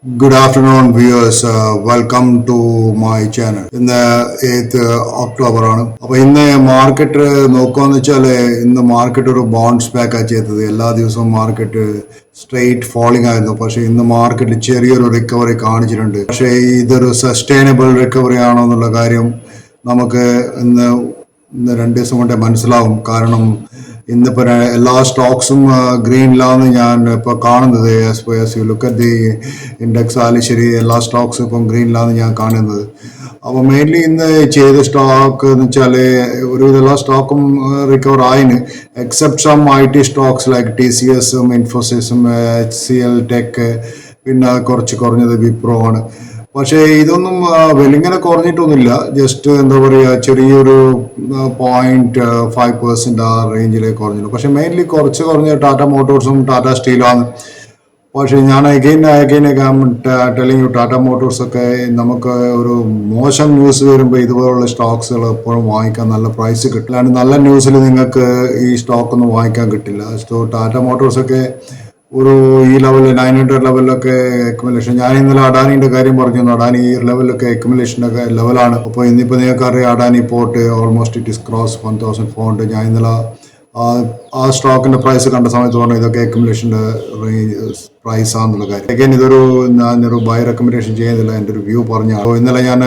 Good afternoon, viewers. Welcome to my channel. ഇന്ന് 8th October ആണ്. അപ്പോൾ ഇന്ന് മാർക്കറ്റ് നോക്കുകയെന്ന് വെച്ചാൽ ഇന്ന് മാർക്കറ്റ് ഒരു ബൗൺസ് ബാക്ക് ചെയ്തത്. എല്ലാ ദിവസവും മാർക്കറ്റ് സ്ട്രെയിറ്റ് ഫോളിംഗ് ആയിരുന്നു. പക്ഷേ ഇന്ന് മാർക്കറ്റ് ചെറിയൊരു റിക്കവറി കാണിച്ചിട്ടുണ്ട്. പക്ഷേ ഇതൊരു സസ്റ്റൈനബിൾ റിക്കവറി ആണോ എന്നുള്ള കാര്യം നമുക്ക് ഇന്ന് 2 ദിവസം കൊണ്ടേ മനസ്സിലാവും. കാരണം ഇന്നിപ്പോൾ എല്ലാ സ്റ്റോക്സും ഗ്രീനിലാണ് ഞാൻ ഇപ്പോൾ കാണുന്നത്. As you look at the index ആയാലും ശരി, എല്ലാ സ്റ്റോക്സും ഇപ്പം ഗ്രീനിലാണ് ഞാൻ കാണുന്നത്. അപ്പോൾ മെയിൻലി ഇന്ന് ചെയ്ത സ്റ്റോക്ക് എന്ന് വെച്ചാൽ ഒരുവിധ എല്ലാ സ്റ്റോക്കും റിക്കവർ ആയിന്, except some IT stocks like TCS, ഇൻഫോസിസും, HCL ടെക്, പിന്നെ കുറച്ച് കുറഞ്ഞത് വിപ്രോ ആണ്. പക്ഷേ ഇതൊന്നും വെലിങ്ങനെ കുറഞ്ഞിട്ടൊന്നുമില്ല. ജസ്റ്റ് എന്താ പറയുക, ചെറിയൊരു 0.5% ആ റേഞ്ചിലേക്ക് കുറഞ്ഞിട്ടുള്ളൂ. പക്ഷേ മെയിൻലി കുറഞ്ഞ ടാറ്റ മോട്ടോഴ്സും ടാറ്റ സ്റ്റീലാണ്. പക്ഷേ ഞാൻ again telling you, Tata Motors ഒക്കെ നമുക്ക് ഒരു മോശം ന്യൂസ് വരുമ്പോൾ ഇതുപോലുള്ള സ്റ്റോക്സുകൾ എപ്പോഴും വാങ്ങിക്കാൻ നല്ല പ്രൈസ് കിട്ടില്ല. അല്ലാണ്ട് നല്ല ന്യൂസിൽ നിങ്ങൾക്ക് ഈ സ്റ്റോക്കൊന്നും വാങ്ങിക്കാൻ കിട്ടില്ല. സോ ടാറ്റ മോട്ടോഴ്സ് ഒക്കെ ഒരു ഈ ലെവലിൽ 900 ലെവലിലൊക്കെ അക്യുമുലേഷൻ. ഞാൻ ഇന്നലെ അഡാനിന്റെ കാര്യം പറഞ്ഞു. അഡാനി ഈ ലെവലിലൊക്കെ അക്യുമുലേഷനൊക്കെ ലെവലാണ്. അപ്പോൾ ഇന്നിപ്പോൾ നിങ്ങൾക്ക് അറിയാം, Adani port almost it is cross 1400. ഞാൻ ഇന്നലെ ആ സ്റ്റോക്കിന്റെ പ്രൈസ് കണ്ട സമയത്ത് പറഞ്ഞു ഇതൊക്കെ അക്യുമുലേഷന്റെ പ്രൈസ് ആണെന്നുള്ള കാര്യം. അഗൈൻ ഞാനൊരു ബൈ റെക്കമെൻഡേഷൻ ചെയ്യുന്നില്ല, എൻ്റെ ഒരു വ്യൂ പറഞ്ഞു. അപ്പോൾ ഇന്നലെ ഞാൻ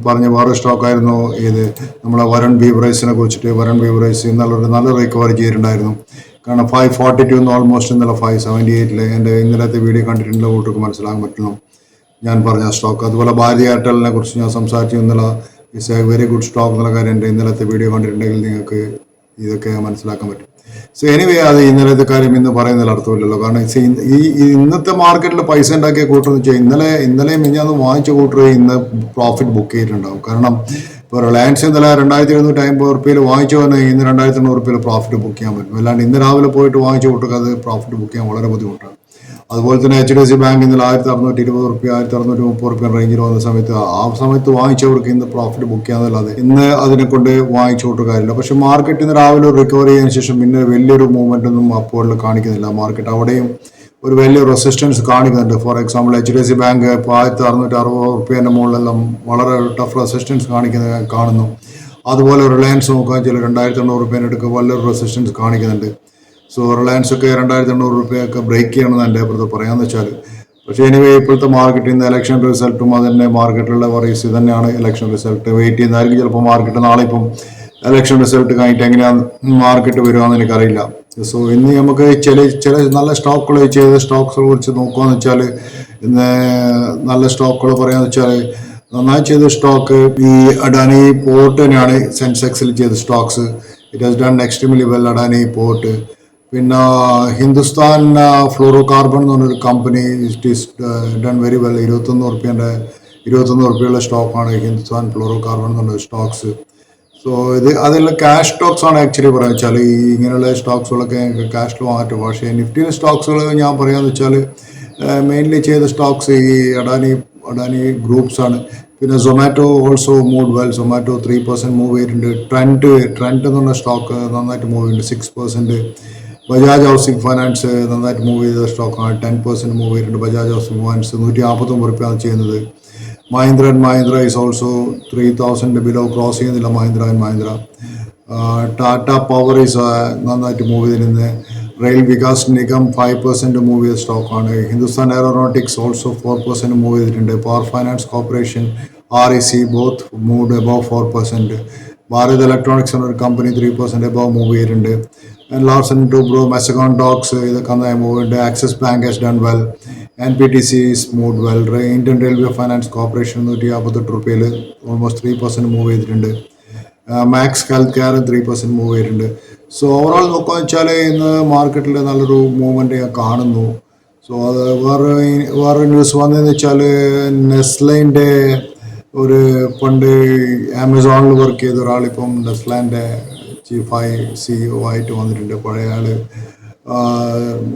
പറഞ്ഞ വേറെ സ്റ്റോക്കായിരുന്നു ഇത്, നമ്മളെ വരുൺ ബീവറേജിനെ കുറിച്ചിട്ട്. വരുൺ ബീവറേജ് ഇന്നലെ ഒരു നല്ല റിക്കവറി ചെയ്തിട്ടുണ്ടായിരുന്നു. കാരണം 542 ഓൾമോസ്റ്റ് ഇന്നലെ 578 എൻ്റെ ഇന്നലത്തെ വീഡിയോ കണ്ടിട്ടുള്ള കൂട്ടർക്ക് മനസ്സിലാക്കാൻ പറ്റുന്നു ഞാൻ പറഞ്ഞ സ്റ്റോക്ക്. അതുപോലെ ഭാരതി എയർടെലിനെ കുറിച്ച് ഞാൻ സംസാരിച്ചു ഇന്നലെ. It's A very good stock എന്നുള്ള കാര്യം എൻ്റെ ഇന്നലത്തെ വീഡിയോ കണ്ടിട്ടുണ്ടെങ്കിൽ നിങ്ങൾക്ക് ഇതൊക്കെ മനസ്സിലാക്കാൻ പറ്റും. സോ എനിവേ, അത് ഇന്നലത്തെ കാര്യം ഇന്ന് പറയുന്നതിൽ അർത്ഥമില്ലല്ലോ. കാരണം ഇന്നത്തെ മാർക്കറ്റിൽ പൈസ ഉണ്ടാക്കിയ കൂട്ടർ വെച്ചാൽ ഇന്നലെയും മിഞ്ഞാന്ന് വാങ്ങിച്ച കൂട്ടർ ഇന്ന് പ്രോഫിറ്റ് ബുക്ക് ചെയ്തിട്ടുണ്ടാവും. കാരണം ഇപ്പോൾ റിലയൻസ് ഇന്നലെ 2750 വാങ്ങിച്ചു വന്ന് ഇന്ന് 2800 പ്രോഫിറ്റ് ബുക്ക് ചെയ്യാൻ പറ്റും. അല്ലാണ്ട് ഇന്ന് രാവിലെ പോയിട്ട് വാങ്ങിച്ച കൂട്ടർക്ക് അത് പ്രോഫിറ്റ് ബുക്ക് ചെയ്യാൻ വളരെ ബുദ്ധിമുട്ടാണ്. അതുപോലെ തന്നെ HDFC ബാങ്ക് ഇന്നലെ 1620 1630 റേഞ്ചിൽ വന്ന സമയത്ത് വാങ്ങിച്ചവർക്ക് ഇന്ന് പ്രോഫിറ്റ് ബുക്ക് ചെയ്യാന്നല്ലാതെ ഇന്ന് അതിനെ കൊണ്ട് വാങ്ങിച്ചു കൂട്ട കാര്യമില്ല. പക്ഷെ മാർക്കറ്റ് ഇന്ന് രാവിലെ റിക്കവർ ചെയ്തതിനു ശേഷം പിന്നെ വലിയൊരു മൂവ്മെന്റ് ഒന്നും അപ്പോഴും കാണിക്കുന്നില്ല. മാർക്കറ്റ് അവിടെയും ഒരു വലിയ റെസിസ്റ്റൻസ് കാണിക്കുന്നുണ്ട്. ഫോർ എക്സാമ്പിൾ HDFC ബാങ്ക് ഇപ്പോൾ 1660 മുകളിലെല്ലാം വളരെ ടഫ് റെസിസ്റ്റൻസ് കാണുന്നു. അതുപോലെ റിലയൻസ് നോക്കാൻ ചില 2800 എടുക്കുക വലിയൊരു റെസിസ്റ്റൻസ് കാണിക്കുന്നുണ്ട്. സോ റിലയൻസ് ഒക്കെ 2800 ബ്രേക്ക് ചെയ്യണമെന്ന് എൻ്റെ അപ്പുറത്ത് പറയാമെന്ന് വെച്ചാൽ. പക്ഷേ എനിവേ, ഇപ്പോഴത്തെ മാർക്കറ്റിൽ നിന്ന് ഇലക്ഷൻ റിസൾട്ടും അതിൻ്റെ മാർക്കറ്റിലുള്ള വറീസ് തന്നെയാണ്. ഇലക്ഷൻ റിസൾട്ട് വെയിറ്റ് ചെയ്യുന്നതായിരിക്കും. ചിലപ്പോൾ മാർക്കറ്റ് നാളെ ഇപ്പം ഇലക്ഷൻ റിസൾട്ട് കഴിഞ്ഞിട്ട് എങ്ങനെയാണ് മാർക്കറ്റ് വരുവാന്ന് എനിക്കറിയില്ല. സോ ഇന്ന് നമുക്ക് ചില നല്ല സ്റ്റോക്കുകൾ ചെയ്ത സ്റ്റോക്സുകളെ കുറിച്ച് നോക്കുകയെന്ന് വെച്ചാൽ, ഇന്ന് നല്ല സ്റ്റോക്കുകൾ പറയാന്ന് വെച്ചാൽ നന്നായി ചെയ്ത സ്റ്റോക്ക് ഈ അഡാനി പോർട്ട് തന്നെയാണ്. സെൻസെക്സിൽ ചെയ്ത stocks it has done extremely well. Adani port, പിന്നെ ഹിന്ദുസ്ഥാൻ ഫ്ലോറോ കാർബൺ എന്ന് പറഞ്ഞൊരു company, it is done very well. 21 സ്റ്റോക്കാണ് ഹിന്ദുസ്ഥാൻ ഫ്ലോറോ കാർബൺ എന്ന് പറഞ്ഞ സ്റ്റോക്സ്. സോ അതെല്ലാം ക്യാഷ് സ്റ്റോക്സ് ആണ് ആക്ച്വലി പറയാന്ന് വെച്ചാൽ. ഈ ഇങ്ങനെയുള്ള സ്റ്റോക്സുകളൊക്കെ ക്യാഷിൽ വാങ്ങാൻ. പക്ഷേ നിഫ്റ്റിയിലെ സ്റ്റോക്സുകൾ ഞാൻ പറയാന്ന് വെച്ചാൽ മെയിൻലി ചെയ്ത സ്റ്റോക്സ് ഈ അഡാനി ഗ്രൂപ്പ്സ് ആണ്. പിന്നെ Zomato also move well. Zomato 3% move ചെയ്തിട്ടുണ്ട്. ട്രെൻഡ് എന്ന് പറഞ്ഞ സ്റ്റോക്ക് നന്നായിട്ട് മൂവ് ചെയ്തിട്ടുണ്ട്, 6%. ബജാജ് ഹൗസിംഗ് ഫൈനാൻസ് നന്നായിട്ട് മൂവ് ചെയ്ത സ്റ്റോക്കാണ്, 10% മൂവ് ചെയ്തിട്ടുണ്ട്. ബജാജ് ഹൗസിംഗ് ഫൈനാൻസ് 149 ചെയ്തത്. Mahindra is also 3000 below, cross ചെയ്യുന്നില്ല മഹീന്ദ്ര. ടാറ്റ പവർ ഈസ് നന്നായിട്ട് മൂവ് ചെയ്തിരുന്നത്. റെയിൽ വികാസ് നിഗം 5% മൂവ് ചെയ്ത സ്റ്റോക്കാണ്. ഹിന്ദുസ്ഥാൻ എയറോനോട്ടിക്സ് ഓൾസോ 4% മൂവ് ചെയ്തിട്ടുണ്ട്. Power finance corporation, REC both moved above 4%. Bharat electronics എന്നൊരു കമ്പനി 3% അബവ് മൂവ് ചെയ്തിട്ടുണ്ട്. Larsen & Toubro, Mazagon Docs ഇതൊക്കെ നന്നായി മൂവ് ചെയ്തിട്ടുണ്ട്. Axis bank has done well. NPTC move well. Indian railway finance corporation 158 almost 3% move ചെയ്തിട്ടുണ്ട്. Max health care 3% move ചെയ്തിട്ടുണ്ട്. So overall നോക്കുകയെന്ന് വെച്ചാൽ ഇന്ന് മാർക്കറ്റിൽ നല്ലൊരു മൂവ്മെൻറ്റ് ഞാൻ കാണുന്നു. സോ അത് വേറെ ന്യൂസ് വന്നതെന്ന് വെച്ചാൽ, നെസ്ലൈൻ്റെ ഒരു പണ്ട് ആമസോണിൽ വർക്ക് ചെയ്ത ഒരാളിപ്പം നെസ്ലാൻ്റെ ചീഫായി CEO ആയിട്ട് വന്നിട്ടുണ്ട്. പഴയ ആൾ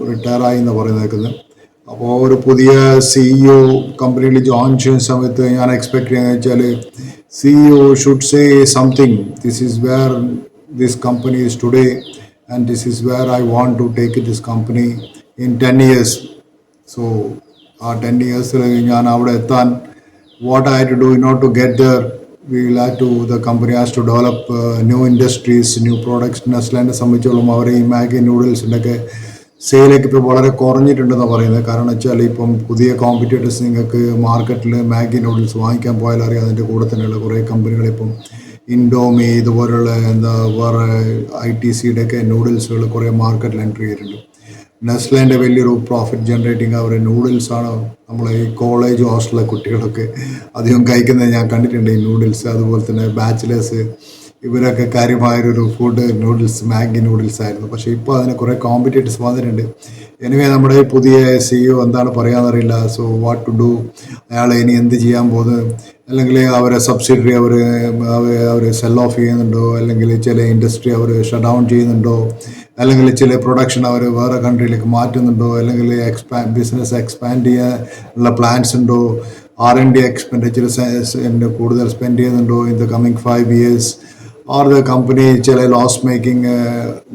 റിട്ടയറായി എന്ന് പറയുന്നത്. അപ്പോൾ ഒരു പുതിയ CEO കമ്പനിയിൽ ജോയിൻ ചെയ്യുന്ന സമയത്ത് ഞാൻ എക്സ്പെക്ട് ചെയ്യുന്നത് വെച്ചാൽ, CEO should say something. This is where this company is today and this is where I want to take this company in 10 years. So ആ 10 years ഞാൻ അവിടെ എത്താൻ what I to do in order to get there we will have to the company has to develop new industries new products. നെസ്ലേനെ സംബന്ധിച്ചോളം അവർ ഈ Maggi നൂഡിൽസിൻ്റെ ഒക്കെ സെയിലേക്ക് ഇപ്പോൾ വളരെ കുറഞ്ഞിട്ടുണ്ടെന്നാണ് പറയുന്നത്. കാരണം വെച്ചാൽ ഇപ്പം പുതിയ കോമ്പറ്റീറ്റേഴ്സ് നിങ്ങൾക്ക് മാർക്കറ്റിൽ മാഗി നൂഡിൽസ് വാങ്ങിക്കാൻ പോയാൽ അറിയാം, അതിൻ്റെ കൂടെ തന്നെയുള്ള കുറേ കമ്പനികളിപ്പം ഇൻഡോമി ഇതുപോലുള്ള വേറെ ITCയുടെ ഒക്കെ നൂഡിൽസുകൾ കുറേ മാർക്കറ്റിൽ എൻട്രി ചെയ്തിട്ടുണ്ട്. നെസ്ലേൻ്റെ വലിയൊരു പ്രോഫിറ്റ് ജനറേറ്റിംഗ് അവരുടെ നൂഡിൽസാണ്. നമ്മളെ ഈ കോളേജ് ഹോസ്റ്റലിലെ കുട്ടികളൊക്കെ അധികം കഴിക്കുന്നത് ഞാൻ കണ്ടിട്ടുണ്ട് ഈ നൂഡിൽസ്. അതുപോലെ തന്നെ ബാച്ചിലേഴ്സ് ഇവരൊക്കെ കാര്യമായൊരു ഫുഡ് നൂഡിൽസ് മാഗി നൂഡിൽസ് ആയിരുന്നു. പക്ഷേ ഇപ്പോൾ അതിന് കുറേ കോമ്പറ്റീറ്റേഴ്സ് വന്നിട്ടുണ്ട്. എനിവേ നമ്മുടെ പുതിയ CEO എന്താണ് പറയാമെന്നറിയില്ല. സോ വാട്ട് ടു ഡു, അയാൾ ഇനി എന്ത് ചെയ്യാൻ പോകുന്നത്, അല്ലെങ്കിൽ അവരെ സബ്സിഡറി അവർ സെൽ ഓഫ് ചെയ്യുന്നുണ്ടോ, അല്ലെങ്കിൽ ചില ഇൻഡസ്ട്രി അവർ ഷട്ട് ഡൗൺ ചെയ്യുന്നുണ്ടോ, അല്ലെങ്കിൽ ചില പ്രൊഡക്ഷൻ അവർ വേറെ കൺട്രിയിലേക്ക് മാറ്റുന്നുണ്ടോ, അല്ലെങ്കിൽ ബിസിനസ് എക്സ്പാൻഡ് ചെയ്യാനുള്ള പ്ലാൻസ് ഉണ്ടോ, R&D എക്സ്പെൻഡിച്ചർ കൂടുതൽ സ്പെൻഡ് ചെയ്യുന്നുണ്ടോ in the coming 5 years, or the company ചില ലോസ് മേക്കിംഗ്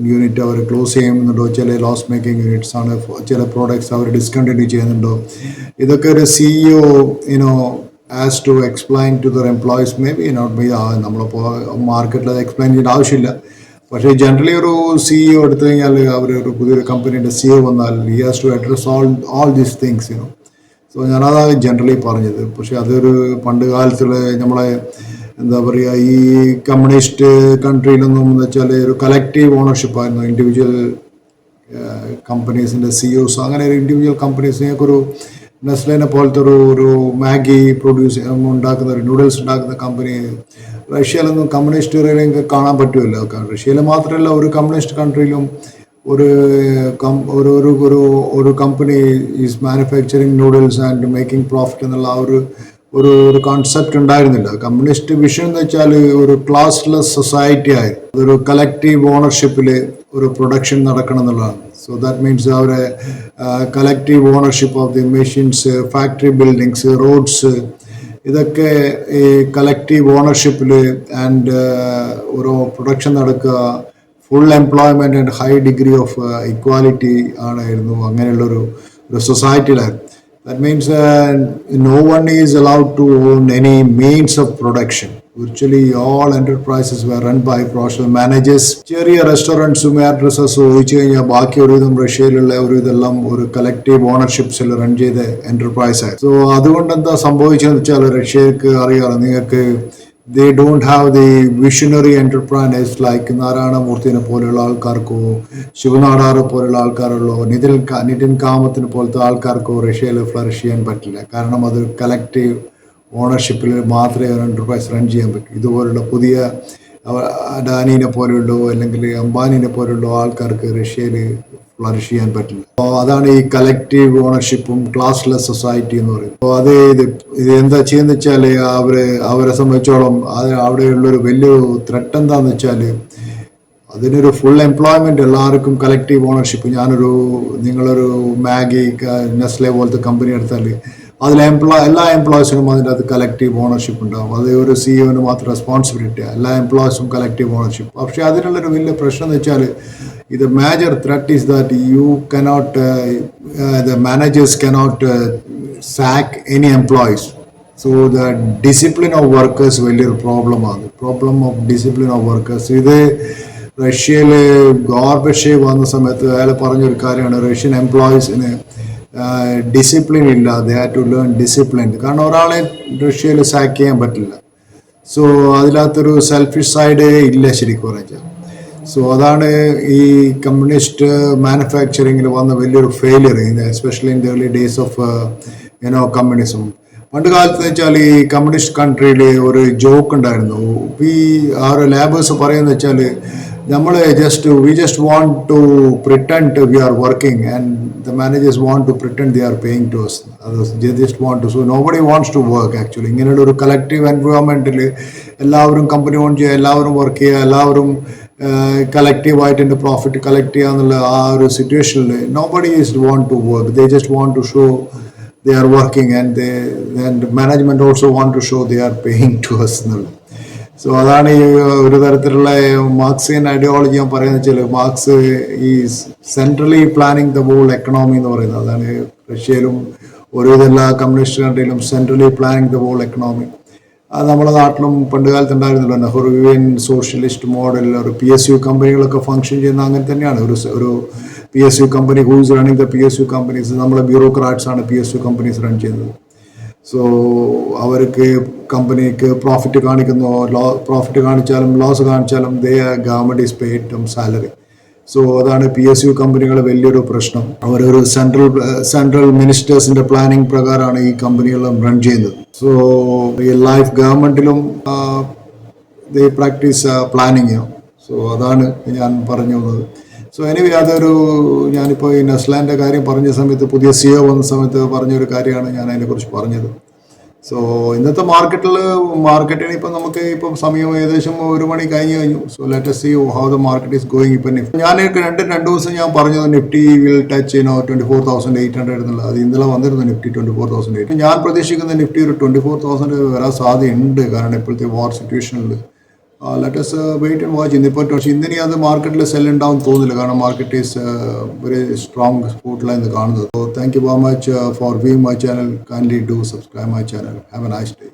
യൂണിറ്റ് അവർ ക്ലോസ് ചെയ്യുന്നുണ്ടോ, ചില ലോസ് മേക്കിംഗ് യൂണിറ്റ്സ് ആണ്, ചില പ്രോഡക്ട്സ് അവർ ഡിസ്കണ്ടിന്യൂ ചെയ്യുന്നുണ്ടോ. ഇതൊക്കെ ഒരു CEO has to explain to their employees. May be not be നമ്മളിപ്പോൾ മാർക്കറ്റിൽ അത് എക്സ്പ്ലെയിൻ ചെയ്യേണ്ട ആവശ്യമില്ല. പക്ഷേ ജനറലി ഒരു CEO എടുത്തു കഴിഞ്ഞാൽ അവർ ഒരു പുതിയൊരു കമ്പനീൻ്റെ CEO വന്നാൽ he has to address all these things. So ഞാനതാണ് ജനറലി പറഞ്ഞത്. പക്ഷെ അതൊരു പണ്ട് കാലത്തുള്ള നമ്മളെ എന്താ പറയുക, ഈ കമ്മ്യൂണിസ്റ്റ് കൺട്രിയിലൊന്നും എന്ന് വെച്ചാൽ ഒരു കളക്റ്റീവ് ഓണർഷിപ്പ് ആയിരുന്നു. ഇൻഡിവിജ്വൽ കമ്പനീസിൻ്റെ CEOs അങ്ങനെ ഒരു ഇൻഡിവിജ്വൽ കമ്പനീസിനൊക്കെ നെസ്ലേനെ പോലത്തെ ഒരു മാഗി ഉണ്ടാക്കുന്ന ഒരു നൂഡിൽസ് ഉണ്ടാക്കുന്ന കമ്പനി റഷ്യയിലൊന്നും കമ്മ്യൂണിസ്റ്റ് കാണാൻ പറ്റുമല്ലോ. റഷ്യയിൽ മാത്രമല്ല ഒരു കമ്മ്യൂണിസ്റ്റ് കൺട്രിയിലും ഒരു company is manufacturing noodles and making profit എന്നുള്ള ഒരു കോൺസെപ്റ്റ് ഉണ്ടായിരുന്നില്ല. കമ്മ്യൂണിസ്റ്റ് വിഷൻ എന്ന് വെച്ചാൽ ഒരു ക്ലാസ്ലെസ് സൊസൈറ്റി ആയിരുന്നു. അതൊരു കളക്റ്റീവ് ഓണർഷിപ്പിൽ ഒരു പ്രൊഡക്ഷൻ നടക്കണം എന്നുള്ളതാണ്. സോ ദാറ്റ് മീൻസ് അവരെ collective ownership of the machines, factory buildings, roads, ഇതൊക്കെ ഈ കളക്റ്റീവ് ഓണർഷിപ്പിൽ ആൻഡ് ഒരു പ്രൊഡക്ഷൻ നടക്കുക, full employment and high degree of equality ആണായിരുന്നു. അങ്ങനെയുള്ളൊരു സൊസൈറ്റിയിലായിരുന്നു. That means no one is allowed to own any means of production. Virtually all enterprises were run by professional managers. ചെറിയ റെസ്റ്റോറൻറ്റ്സും അഡ്രസ്സസും ഒഴിച്ചു കഴിഞ്ഞാൽ ബാക്കി ഒരുവിധം റഷ്യയിലുള്ള ഇതെല്ലാം ഒരു കളക്റ്റീവ് ഓണർഷിപ്സിൽ റൺ ചെയ്ത എൻ്റർപ്രൈസ് ആയി. സോ അതുകൊണ്ട് എന്താ സംഭവിച്ചതെന്ന് വെച്ചാൽ റഷ്യക്ക് അറിയാമല്ലോ നിങ്ങൾക്ക്, they don't have the visionary entrepreneurs like നാരായണമൂർത്തിനെ പോലെയുള്ള ആൾക്കാർക്കോ ശിവനാടാറ് പോലെയുള്ള ആൾക്കാരുള്ളോ നിതിൻ കാമത്തിനെ പോലത്തെ ആൾക്കാർക്കോ റഷ്യയിൽ ഫ്ലറിഷ് ചെയ്യാൻ പറ്റില്ല. കാരണം അത് കളക്റ്റീവ് ഓണർഷിപ്പിൽ മാത്രമേ ഒരു എൻ്റർപ്രൈസ് റൺ ചെയ്യാൻ പറ്റൂ. ഇതുപോലുള്ള പുതിയ അഡാനിനെ പോലെയുള്ളോ അല്ലെങ്കിൽ അംബാനിനെ പോലെയുള്ള ആൾക്കാർക്ക് റഷ്യയിൽ ഫ്ലറിഷ് ചെയ്യാൻ പറ്റില്ല. അപ്പോൾ അതാണ് ഈ കളക്റ്റീവ് ഓണർഷിപ്പും ക്ലാസ്ലെസ് സൊസൈറ്റി എന്ന് പറയുന്നത്. അപ്പോൾ ഇത് എന്താ ചെയ്യുന്ന വെച്ചാൽ അവരെ സംബന്ധിച്ചോളം അവിടെയുള്ളൊരു വലിയൊരു ത്രെട്ട് എന്താന്ന് വെച്ചാൽ അതിനൊരു ഫുൾ എംപ്ലോയ്മെന്റ് എല്ലാവർക്കും കളക്റ്റീവ് ഓണർഷിപ്പ്. നിങ്ങളൊരു മാഗി നെസ്ലെ പോലത്തെ കമ്പനി എടുത്താൽ അതിൽ എല്ലാ എംപ്ലോയീസിനും അതിൻ്റെ അത് കളക്റ്റീവ് ഓണർഷിപ്പ് ഉണ്ടാകും. അത് ഒരു CEOന് മാത്രം റെസ്പോൺസിബിലിറ്റി, എല്ലാ എംപ്ലോയീസും കളക്റ്റീവ് ഓണർഷിപ്പ്. പക്ഷേ അതിനുള്ളൊരു വലിയ പ്രശ്നം എന്ന് വെച്ചാൽ the major threat is that you cannot the managers cannot sack any employees. So the discipline of workers വലിയൊരു problem of discipline of workers. ഇത് റഷ്യയിൽ ഗോർബച്ചേവ് വന്ന സമയത്ത് അയാൾ പറഞ്ഞൊരു കാര്യമാണ്, റഷ്യൻ എംപ്ലോയീസിന് ഡിസിപ്ലിൻ ഇല്ല. They have to learn discipline. കാരണം ഒരാളെ റഷ്യയിൽ സാക്ക് ചെയ്യാൻ പറ്റില്ല. സോ അതിനകത്തൊരു സെൽഫിഷ് സൈഡ് ഇല്ല ശരിക്കും പറഞ്ഞാൽ. സോ അതാണ് ഈ കമ്മ്യൂണിസ്റ്റ് മാനുഫാക്ചറിങ്ങിൽ വന്ന വലിയൊരു failure, especially in the early days of communism. പണ്ട് കാലത്ത് വെച്ചാൽ ഈ കമ്മ്യൂണിസ്റ്റ് കൺട്രിയിൽ ഒരു ജോക്ക് ഉണ്ടായിരുന്നു. ആ ലേബേഴ്സ് പറയുന്നത് വെച്ചാൽ we just want to pretend we are working and the managers want to pretend they are paying to us. They just want to. So nobody wants to work actually. ഇങ്ങനെയുള്ള ഒരു collective എൻവയോൺമെന്റിൽ എല്ലാവരും company on ചെയ്യുക, എല്ലാവരും work ചെയ്യുക, എല്ലാവരും കളക്റ്റീവായിട്ട് എൻ്റെ profit collect ചെയ്യുക എന്നുള്ള ആ ഒരു സിറ്റുവേഷനിൽ nobody is want to work. They just want to show they are working and management also want to show they are paying to us എന്നുള്ളത്. സോ അതാണ് ഈ ഒരു തരത്തിലുള്ള മാർക്സിയൻ ഐഡിയോളജി ഞാൻ പറയുന്നത് വെച്ചാൽ മാർക്സ് ഈ centrally planning the whole economy എന്ന് പറയുന്നത്. അതാണ് റഷ്യയിലും ഒരുവിധ എല്ലാ കമ്മ്യൂണിസ്റ്റ് കൺട്രിയിലും centrally planning the whole economy. അത് നമ്മുടെ നാട്ടിലും പണ്ട് കാലത്ത് ഉണ്ടായിരുന്നല്ലോ, നെഹ്റുവിയൻ സോഷ്യലിസ്റ്റ് മോഡൽ. ഒരു PSU കമ്പനികളൊക്കെ ഫങ്ഷൻ ചെയ്യുന്ന അങ്ങനെ തന്നെയാണ്. ഒരു PSU company, who is running the PSU companies? നമ്മളെ ബ്യൂറോക്രാറ്റ്സ് ആണ് PSU കമ്പനീസ് റൺ ചെയ്യുന്നത്. സോ അവർക്ക് കമ്പനിക്ക് പ്രോഫിറ്റ് കാണിക്കുന്നു, പ്രോഫിറ്റ് കാണിച്ചാലും ലോസ് കാണിച്ചാലും government is paid salary. So അതാണ് PSU കമ്പനികളെ വലിയൊരു പ്രശ്നം. അവരൊരു സെൻട്രൽ മിനിസ്റ്റേഴ്സിന്റെ പ്ലാനിങ് പ്രകാരമാണ് ഈ കമ്പനികളെല്ലാം റൺ ചെയ്യുന്നത്. സോ ഈ ലൈഫ് ഗവൺമെന്റിലും പ്രാക്ടീസ് പ്ലാനിങ്. സോ അതാണ് ഞാൻ പറഞ്ഞു വന്നത്. സോ എനിവേ ഞാനിപ്പോൾ ഈ നെസ്ലാൻ്റെ കാര്യം പറഞ്ഞ സമയത്ത്, പുതിയ CEO വന്ന സമയത്ത് പറഞ്ഞൊരു കാര്യമാണ് ഞാൻ അതിനെക്കുറിച്ച് പറഞ്ഞത്. സോ ഇന്നത്തെ മാർക്കറ്റിന് ഇപ്പം നമുക്ക് ഇപ്പം സമയം ഏകദേശം 1 മണി കഴിഞ്ഞു. So let us see how the market is going. ഇപ്പം ഞാൻ രണ്ട് ദിവസം ഞാൻ പറഞ്ഞത് നിഫ്റ്റി വിൽ ടച്ച് 24,800 എന്നുള്ളത്. അത് ഇന്നലെ വന്നിരുന്നു നിഫ്റ്റി 24,800. ഞാൻ പ്രതീക്ഷിക്കുന്ന നിഫ്റ്റി ഒരു 24,000 വരാൻ സാധ്യതയുണ്ട്. കാരണം ഇപ്പോഴത്തെ വാർ സിറ്റുവേഷനിൽ let us wait and watch. ഇന്നിനി അത് മാർക്കറ്റിൽ സെൽ ഉണ്ടാവും തോന്നില്ല. കാരണം മാർക്കറ്റ് ഈസ് വെരി സ്ട്രോങ് സ്പോട്ടിലാണ് ഇന്ന് കാണുന്നത്. So thank you very much for viewing my channel. Kindly do subscribe my channel. Have a nice day.